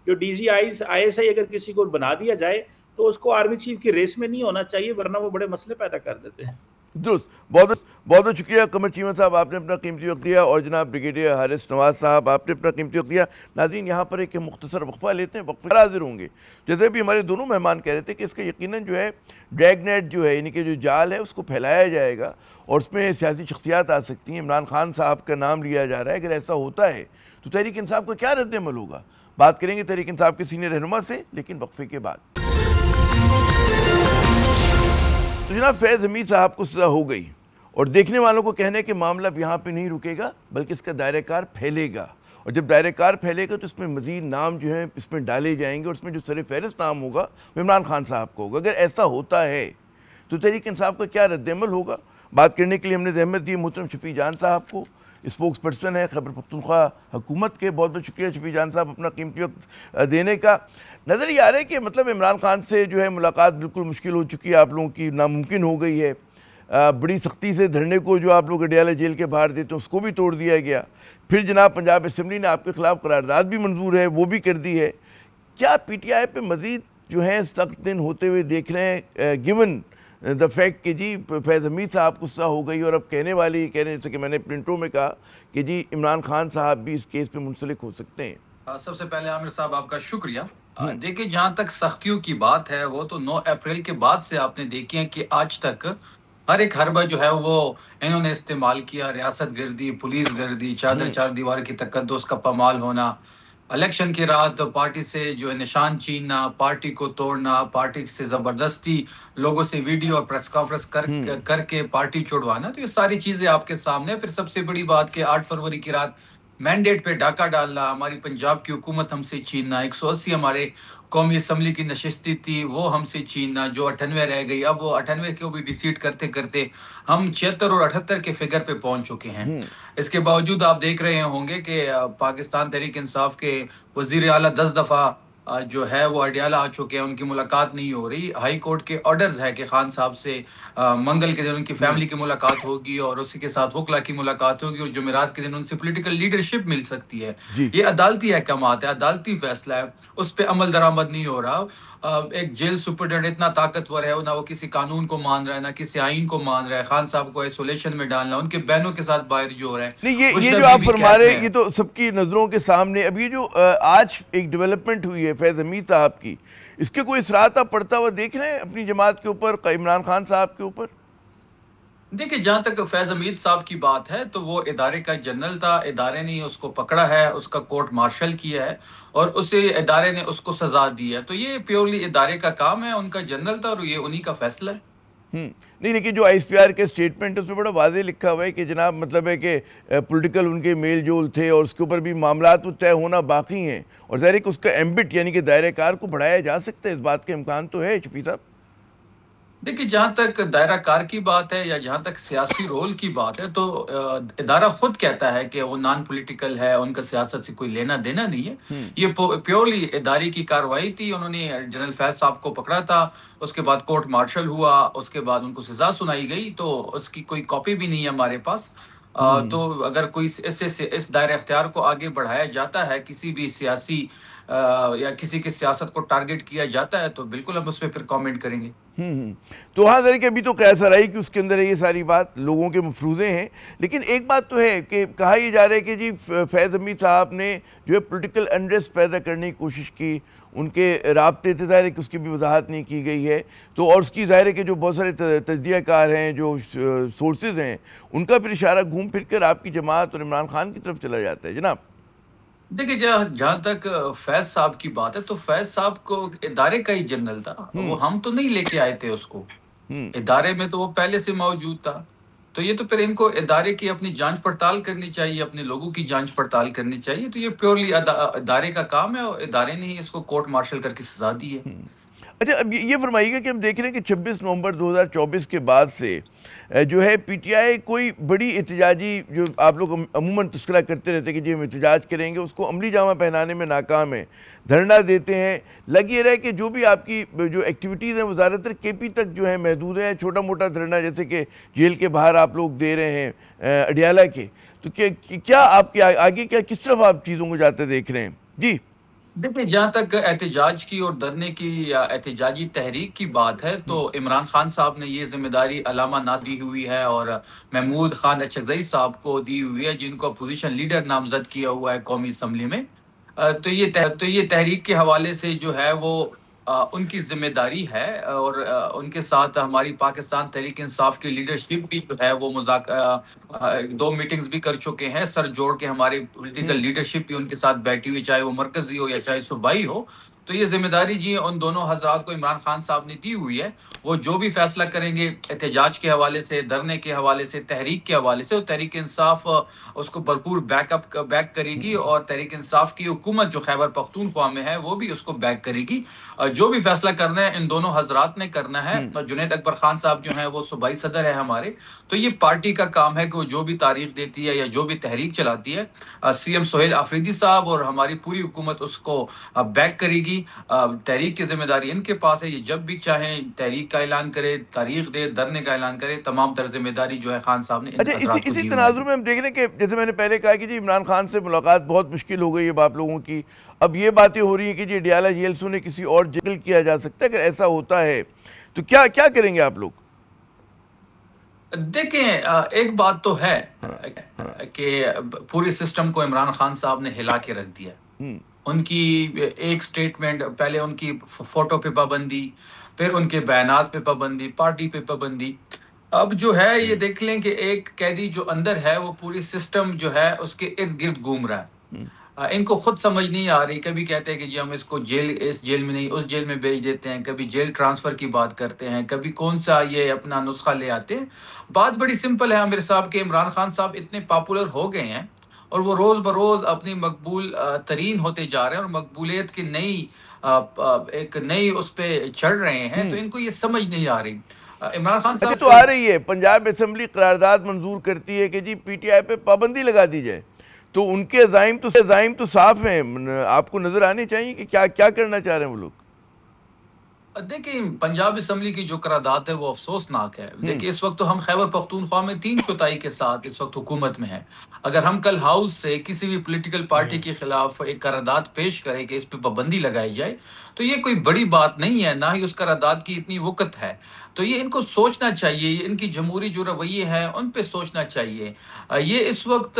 جو D G I S I اگر کسی کو بنا دیا جائے تو اس کو آرمی چیف کی ریس میں نہیں ہونا چاہیے، ورنہ وہ بڑے مسئلے پیدا کر دیتے ہیں. درست. بہت بہت شکریہ قمر چیمہ صاحب، آپ نے اپنا قیمتی وقت دیا، اور جناب بریگیڈیئر حارث نواز صاحب، آپ نے اپنا قیمتی وقت دیا. ناظرین یہاں پر ایک مختصر وقفہ لیتے ہیں، وقفے پر حاضر ہوں گے. جیسے بھی ہمارے دونوں مہمان کہہ رہے تھے کہ اس کا یقیناً جو ہے ڈریگ نیٹ جو ہے، یعنی کہ جو جال ہے، اس کو پھیلایا جائے گا اور اس میں سیاسی شخصیات آ سکتی ہیں. عمران خان صاحب کا نام لیا جا رہا ہے. اگر ایسا ہوتا ہے تو تحریک انصاف کا کیا رد عمل ہوگا؟ بات کریں گے تحریک انصاف کے سینئر رہنما سے، لیکن وقفے کے بعد. تو جناب فیض حمید صاحب کو سزا ہو گئی، اور دیکھنے والوں کو کہنے کہ معاملہ اب یہاں پہ نہیں رکے گا بلکہ اس کا دائرہ کار پھیلے گا، اور جب دائرہ کار پھیلے گا تو اس میں مزید نام جو ہیں اس میں ڈالے جائیں گے، اور اس میں جو سر فہرست نام ہوگا وہ عمران خان صاحب کو ہوگا. اگر ایسا ہوتا ہے تو تحریک انصاف کا کیا رد عمل ہوگا؟ بات کرنے کے لیے ہم نے زحمت دی محترم شفیع جان صاحب کو، اسپوکس پرسن ہے خیبر پختونخوا حکومت کے. بہت بہت شکریہ شفیع جان صاحب اپنا قیمتی وقت دینے کا. نظر یہ آ رہا ہے کہ مطلب عمران خان سے جو ہے ملاقات بالکل مشکل ہو چکی ہے، آپ لوگوں کی ناممکن ہو گئی ہے. بڑی سختی سے دھرنے کو جو آپ لوگ اڈیالہ جیل کے باہر دیتے ہیں اس کو بھی توڑ دیا گیا. پھر جناب پنجاب اسمبلی نے آپ کے خلاف قرارداد بھی منظور ہے، وہ بھی کر دی ہے. کیا پی ٹی آئی پہ مزید جو ہیں سخت دن ہوتے ہوئے دیکھ رہے ہیں، گیون دا فیکٹ کہ جی فیض حمید صاحب کو سزا ہو گئی، اور اب کہنے والی کہہ رہے ہیں جیسے کہ میں نے پرنٹوں میں کہا کہ جی عمران خان صاحب بھی اس کیس پہ منسلک ہو سکتے ہیں؟ سب سے پہلے عامر صاحب آپ کا شکریہ. دیکھیں جہاں تک سختیوں کی بات ہے وہ تو 9 اپریل کے بعد سے آپ نے دیکھی ہے کہ آج تک ہر ایک حربہ جو ہے وہ انہوں نے استعمال کیا. ریاست گردی، پولیس گردی، چادر چار دیوار کی تقدس کا پامال ہونا، الیکشن کی رات پارٹی سے جو ہے نشان چھیننا، پارٹی کو توڑنا، پارٹی سے زبردستی لوگوں سے ویڈیو اور پریس کانفرنس کر کے پارٹی چھوڑوانا. تو یہ ساری چیزیں آپ کے سامنے. پھر سب سے بڑی بات کہ 8 فروری کی رات مینڈیٹ پہ ڈاکہ ڈالنا، ہماری پنجاب کی حکومت ہم سے چھیننا، 180 ہمارے قومی اسمبلی کی نشستی تھی وہ ہم سے چھیننا، جو 98 رہ گئی. اب وہ 98 کو بھی ڈیسیٹ کرتے کرتے ہم 76 اور 78 کے فگر پہ پہنچ چکے ہیں. اس کے باوجود آپ دیکھ رہے ہوں گے کہ پاکستان تحریک انصاف کے وزیر اعلیٰ 10 دفعہ جو ہے وہ اڈیالہ آ چکے ہیں، ان کی ملاقات نہیں ہو رہی. ہائی کورٹ کے آرڈرز ہے کہ خان صاحب سے منگل کے دن ان کی فیملی کی ملاقات ہوگی اور اسی کے ساتھ وکلا کی ملاقات ہوگی، اور جمعرات کے دن ان سے پولیٹیکل لیڈرشپ مل سکتی ہے. یہ عدالتی احکامات ہے، عدالتی فیصلہ ہے، اس پہ عمل درآمد نہیں ہو رہا. ایک جیل سپرڈنٹ اتنا طاقتور ہے، نہ وہ کسی قانون کو مان رہا ہے، نہ کسی آئین کو مان رہا ہے. خان صاحب کو آئسولیشن میں ڈالنا، ان کے بہنوں کے ساتھ باہر جو ہو رہا ہے. نہیں یہ جو آپ فرما رہے ہیں یہ تو سب کی نظروں کے سامنے. اب یہ جو آج ایک ڈیولپمنٹ ہوئی ہے فیض حمید صاحب کی، اس کے کوئی اثرات آپ پڑتا ہوا دیکھ رہے ہیں اپنی جماعت کے اوپر، عمران خان صاحب کے اوپر؟ دیکھیں جہاں تک فیض حمید صاحب کی بات ہے تو وہ ادارے کا جنرل تھا، ادارے نے اس کو پکڑا ہے، اس کا کورٹ مارشل کیا ہے اور اسے ادارے نے اس کو سزا دی ہے، تو یہ پیورلی ادارے کا کام ہے، ان کا جنرل تھا اور یہ انہی کا فیصلہ ہے۔ نہیں، لیکن جو آئی ایس پی آر کے اسٹیٹمنٹ ہے اس میں بڑا واضح لکھا ہوا ہے کہ جناب مطلب ہے کہ پولیٹیکل ان کے میل جول تھے اور اس کے اوپر بھی معاملات طے ہونا باقی ہیں، اور ظاہر ہے کہ اس کا ایمبٹ یعنی کہ دائرہ کار کو بڑھایا جا سکتا ہے، اس بات کا امکان تو ہے شفیع صاحب؟ دیکھیں جہاں تک دائرہ کار کی بات ہے یا جہاں تک سیاسی رول کی بات ہے تو ادارہ خود کہتا ہے کہ وہ نان پولیٹیکل ہے، ان کا سیاست سے کوئی لینا دینا نہیں ہے، یہ پیورلی ادارے کی کارروائی تھی۔ انہوں نے جنرل فیض صاحب کو پکڑا تھا، اس کے بعد کورٹ مارشل ہوا، اس کے بعد ان کو سزا سنائی گئی، تو اس کی کوئی کاپی بھی نہیں ہے ہمارے پاس۔ تو اگر کوئی اس دائرہ اختیار کو آگے بڑھایا جاتا ہے، کسی بھی سیاسی یا کسی کی سیاست کو ٹارگٹ کیا جاتا ہے، تو بالکل ہم اس پہ پھر کامنٹ کریں گے۔ تو ہاں ذرا کہ ابھی تو قیاس آرائی کہ اس کے اندر ہے یہ ساری بات، لوگوں کے مفروضے ہیں، لیکن ایک بات تو ہے کہ کہا یہ جا رہا ہے کہ جی فیض حمید صاحب نے جو ہے پولیٹیکل انریسٹ پیدا کرنے کی کوشش کی، ان کے رابطے تھے، ظاہر ہے کہ اس کی بھی وضاحت نہیں کی گئی ہے، تو اور اس کی ظاہر ہے کہ جو بہت سارے تجزیہ کار ہیں، جو سورسز ہیں، ان کا پھر اشارہ گھوم پھر کر آپ کی جماعت اور عمران خان کی طرف چلا جاتا ہے جناب۔ دیکھیں جہاں تک فیض صاحب کی بات ہے تو فیض صاحب کو ادارے کا ہی جنرل تھا، وہ ہم تو نہیں لے کے آئے تھے اس کو، ادارے میں تو وہ پہلے سے موجود تھا، تو یہ تو پھر ان کو ادارے کی اپنی جانچ پڑتال کرنی چاہیے، اپنے لوگوں کی جانچ پڑتال کرنی چاہیے، تو یہ پیورلی ادارے کا کام ہے اور ادارے نے ہی اس کو کورٹ مارشل کر کے سزا دی ہے۔ اچھا، اب یہ فرمائیے گا کہ ہم دیکھ رہے ہیں کہ 26 نومبر 2024 کے بعد سے جو ہے پی ٹی آئی کوئی بڑی احتجاجی، جو آپ لوگ عموماً تذکرہ کرتے رہتے ہیں کہ جی ہم احتجاج کریں گے، اس کو عملی جامہ پہنانے میں ناکام ہے، دھرنا دیتے ہیں، لگ یہ رہا ہے کہ جو بھی آپ کی جو ایکٹیویٹیز ہیں وہ زیادہ تر کے پی تک جو ہے محدود ہیں، چھوٹا موٹا دھرنا جیسے کہ جیل کے باہر آپ لوگ دے رہے ہیں اڈیالہ کے، تو کیا آپ کے آگے کس طرف آپ چیزوں کو جاتے دیکھ رہے ہیں؟ جی دیکھیں جہاں تک احتجاج کی اور دھرنے کی یا احتجاجی تحریک کی بات ہے تو عمران خان صاحب نے یہ ذمہ داری علامہ ناصر دی ہوئی ہے اور محمود خان اچھگزئی صاحب کو دی ہوئی ہے، جن کو اپوزیشن لیڈر نامزد کیا ہوا ہے قومی اسمبلی میں، تو یہ تحریک کے حوالے سے جو ہے وہ ان کی ذمہ داری ہے، اور ان کے ساتھ ہماری پاکستان تحریک انصاف کی لیڈرشپ بھی جو ہے وہ 2 میٹنگز بھی کر چکے ہیں، سر جوڑ کے ہماری پولیٹیکل لیڈرشپ بھی ان کے ساتھ بیٹھی ہوئی، چاہے وہ مرکزی ہو یا چاہے صوبائی ہو، تو یہ ذمہ داری جی ان دونوں حضرات کو عمران خان صاحب نے دی ہوئی ہے، وہ جو بھی فیصلہ کریں گے احتجاج کے حوالے سے، دھرنے کے حوالے سے، تحریک کے حوالے سے، تحریک انصاف اس کو بھرپور بیک کرے گی، اور تحریک انصاف کی حکومت جو خیبر پختونخوا میں ہے وہ بھی اس کو بیک کرے گی، جو بھی فیصلہ کرنا ہے ان دونوں حضرات نے کرنا ہے، اور جنید اکبر خان صاحب جو ہیں وہ صوبائی صدر ہے ہمارے، تو یہ پارٹی کا کام ہے کہ وہ جو بھی تاریخ دیتی ہے یا جو بھی تحریک چلاتی ہے، سی ایم سہیل آفریدی صاحب اور ہماری پوری حکومت اس کو بیک کرے گی، تحریک کی ذمہ داری ان کے پاس ہے، یہ جب بھی چاہیں تحریک کا اعلان کرے، تاریخ دے، دھرنے کا اعلان کرے، تمام تر ذمہ داری جو ہے خان صاحب نے ان حضرات کو دی اسی تناظر میں ہم دیکھ رہے ہیں کہ جیسے میں نے پہلے کہا کہ جی عمران خان سے ملاقات بہت مشکل ہو گئی ہے آپ لوگوں کی، اب یہ باتیں ہو رہی ہیں کہ جی اڈیالہ جیل سے انہیں کسی اور جگل کیا جا سکتا ہے، اگر ایسا ہوتا ہے تو کیا کریں گے آپ لوگ؟ دیکھیں ایک بات تو ہے کہ پوری سسٹم کو عمران خان صاحب نے ہلا کے رکھ دیا، ان کی ایک سٹیٹمنٹ، پہلے ان کی فوٹو پہ پابندی، پھر ان کے بیانات پہ پابندی، پارٹی پہ پابندی، اب جو ہے یہ دیکھ لیں کہ ایک قیدی جو اندر ہے وہ پوری سسٹم جو ہے اس کے ارد گرد گھوم رہا ہے، ان کو خود سمجھ نہیں آ رہی، کبھی کہتے ہیں کہ جی ہم اس کو اس جیل میں نہیں اس جیل میں بھیج دیتے ہیں، کبھی جیل ٹرانسفر کی بات کرتے ہیں، کبھی کون سا یہ اپنا نسخہ لے آتے ہیں۔ بات بڑی سمپل ہے عامر صاحب کہ عمران خان صاحب اتنے پاپولر ہو گئے ہیں اور وہ روز بروز اپنی مقبول ترین ہوتے جا رہے ہیں اور مقبولیت کی ایک نئی اس پہ چڑھ رہے ہیں، تو ان کو یہ سمجھ نہیں آ رہی۔ عمران خان صاحب تو آ رہی ہے، پنجاب اسمبلی قرارداد منظور کرتی ہے کہ جی پی ٹی آئی پہ پابندی لگا دی جائے، تو ان کے عزائم تو صاف ہیں، آپ کو نظر آنے چاہیے کہ کیا کرنا چاہ رہے ہیں وہ لوگ۔ دیکھیں پنجاب اسمبلی کی جو قرارداد ہے وہ افسوسناک ہے۔ دیکھیں اس وقت تو ہم خیبر پختونخوا میں 3/4 کے ساتھ اس وقت حکومت میں ہیں، اگر ہم کل ہاؤس سے کسی بھی پولیٹیکل پارٹی کے خلاف ایک قرارداد پیش کریں کہ اس پہ پابندی لگائی جائے تو یہ کوئی بڑی بات نہیں ہے، نہ ہی اس قرارداد کی اتنی وقت ہے، تو یہ ان کو سوچنا چاہیے، ان کی جمہوری جو رویے ہیں ان پہ سوچنا چاہیے۔ یہ اس وقت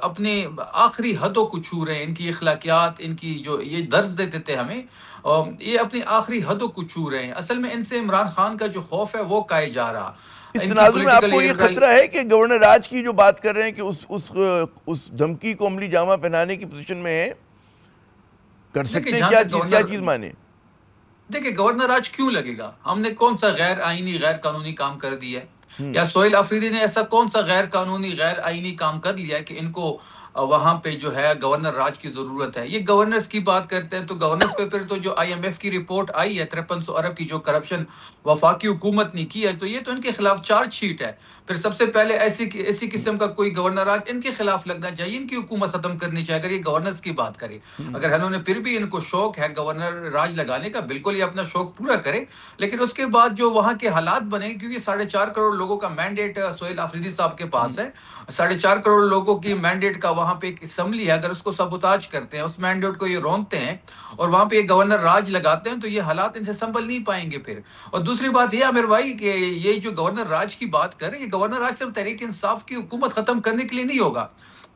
اپنے آخری حدوں کو چھو رہے ہیں، ان کی اخلاقیات، ان کی جو یہ درس دیتے تھے ہمیں، یہ اپنی آخری حدوں کو چھو رہے ہیں. اصل میں ان سے عمران خان کا جو خوف ہے وہ کائے جا رہا. اس تناظر میں آپ کو یہ خطرہ ہے کہ گورنر راج کی جو بات کر رہے ہیں کہ اس دھمکی کو عملی جامہ پہنانے کی پوزیشن میں ہے, کر سکتے ہیں کیا چیز مانے؟ دیکھیں گورنر راج کیوں لگے گا؟ ہم نے کون سا غیر آئینی غیر قانونی کام کر دیا ہے؟ یا سہیل آفریدی نے ایسا کون سا غیر قانونی غیر آئینی کام کر لیا ہے کہ ان کو وہاں پہ جو ہے گورنر راج کی ضرورت ہے؟ یہ گورنرز کی بات کرتے ہیں تو گورنرز پہ پھر تو جو آئی ایم ایف کی رپورٹ آئی ہے 5300 ارب کی جو کرپشن وفاقی حکومت نے کی ہے, تو یہ تو ان کے خلاف چارج شیٹ ہے. پھر سب سے پہلے ایسی قسم کا کوئی گورنر راج ان کے خلاف لگنا چاہیے, ان کی حکومت ختم کرنی چاہیے. اگر یہ گورنرز کی بات کرے, اگر انہوں نے پھر بھی ان کو شوق ہے گورنر راج لگانے کا, بالکل یہ اپنا شوق پورا کرے, لیکن اس کے بعد جو وہاں کے حالات بنے, کیونکہ 4.5 کروڑ لوگوں کا مینڈیٹ سہیل آفریدی صاحب کے پاس ہے, 4.5 کروڑ لوگوں کی مینڈیٹ کا وہاں پہ ایک اسمبلی ہے, اگر اس کو سبوتاج کرتے ہیں, اس مینڈیٹ کو یہ رونتے ہیں اور وہاں پہ یہ گورنر راج لگاتے ہیں, تو یہ حالات ان سے سنبھل نہیں پائیں گے پھر. اور دوسری بات یہ عامر بھائی کہ یہ جو گورنر راج کی بات کریں, یہ گورنر راج صرف تحریک انصاف کی حکومت ختم کرنے کے لیے نہیں ہوگا,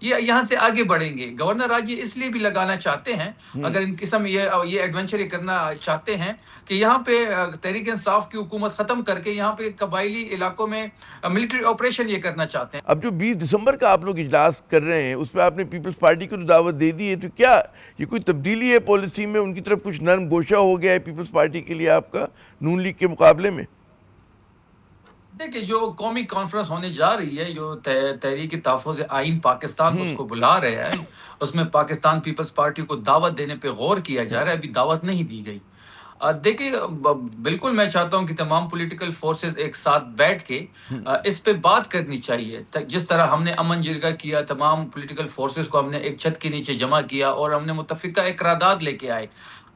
یہ یہاں سے آگے بڑھیں گے. گورنر راج یہ اس لیے بھی لگانا چاہتے ہیں, اگر ان قسم یہ ایڈونچر کرنا چاہتے ہیں کہ یہاں پہ تحریک انصاف کی حکومت ختم کر کے یہاں پہ قبائلی علاقوں میں ملٹری آپریشن یہ کرنا چاہتے ہیں. اب جو 20 دسمبر کا آپ لوگ اجلاس کر رہے ہیں, اس پہ آپ نے پیپلز پارٹی کو دعوت دے دی ہے, تو کیا یہ کوئی تبدیلی ہے پالیسی میں؟ ان کی طرف کچھ نرم گوشہ ہو گیا ہے پیپلز پارٹی کے لیے آپ کا نون لیگ کے مقابلے میں؟ دیکھیں جو قومی کانفرنس ہونے جا رہی ہے, جو تحریک تحفظ آئین پاکستان اس کو بلا رہے ہیں, اس میں پاکستان پیپلز پارٹی کو دعوت دینے پہ غور کیا جا رہا ہے, ابھی دعوت نہیں دی گئی. دیکھیں بالکل میں چاہتا ہوں کہ تمام پولیٹیکل فورسز ایک ساتھ بیٹھ کے اس پہ بات کرنی چاہیے. جس طرح ہم نے امن جرگہ کیا, تمام پولیٹیکل فورسز کو ہم نے ایک چھت کے نیچے جمع کیا اور ہم نے متفقہ ایک قرارداد لے کے آئے.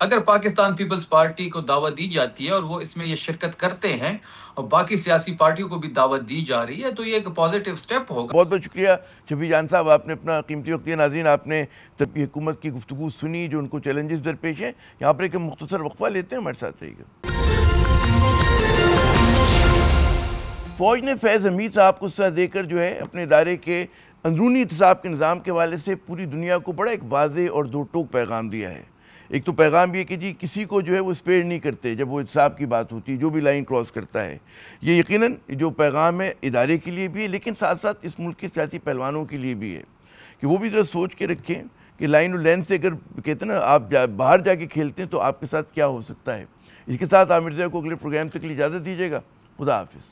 اگر پاکستان پیپلز پارٹی کو دعوت دی جاتی ہے اور وہ اس میں یہ شرکت کرتے ہیں اور باقی سیاسی پارٹیوں کو بھی دعوت دی جا رہی ہے, تو یہ ایک پازیٹیو سٹیپ ہوگا. بہت بہت شکریہ شفیع جان صاحب, آپ نے اپنا قیمتی وقت دیا. ناظرین, آپ نے ترقی حکومت کی گفتگو سنی, جو ان کو چیلنجز درپیش ہیں. یہاں پر ایک مختصر وقفہ لیتے ہیں, ہمارے ساتھ رہیے گا. فوج نے فیض حمید صاحب کو سزا دے کر جو ہے اپنے ادارے کے اندرونی احتساب کے نظام کے حوالے سے پوری دنیا کو بڑا ایک واضح اور دو ٹوک پیغام دیا ہے. ایک تو پیغام یہ کہ جی کسی کو جو ہے وہ اسپیئر نہیں کرتے جب وہ احتساب کی بات ہوتی ہے, جو بھی لائن کراس کرتا ہے. یہ یقیناً جو پیغام ہے ادارے کے لیے بھی ہے, لیکن ساتھ ساتھ اس ملک کے سیاسی پہلوانوں کے لیے بھی ہے کہ وہ بھی ذرا سوچ کے رکھیں کہ لائن اور لین سے اگر کہتے ہیں نا آپ باہر جا کے کھیلتے ہیں تو آپ کے ساتھ کیا ہو سکتا ہے. اس کے ساتھ عامر زیہ کو اگلے پروگرام تک کے لیے اجازت دیجیے گا. خدا حافظ.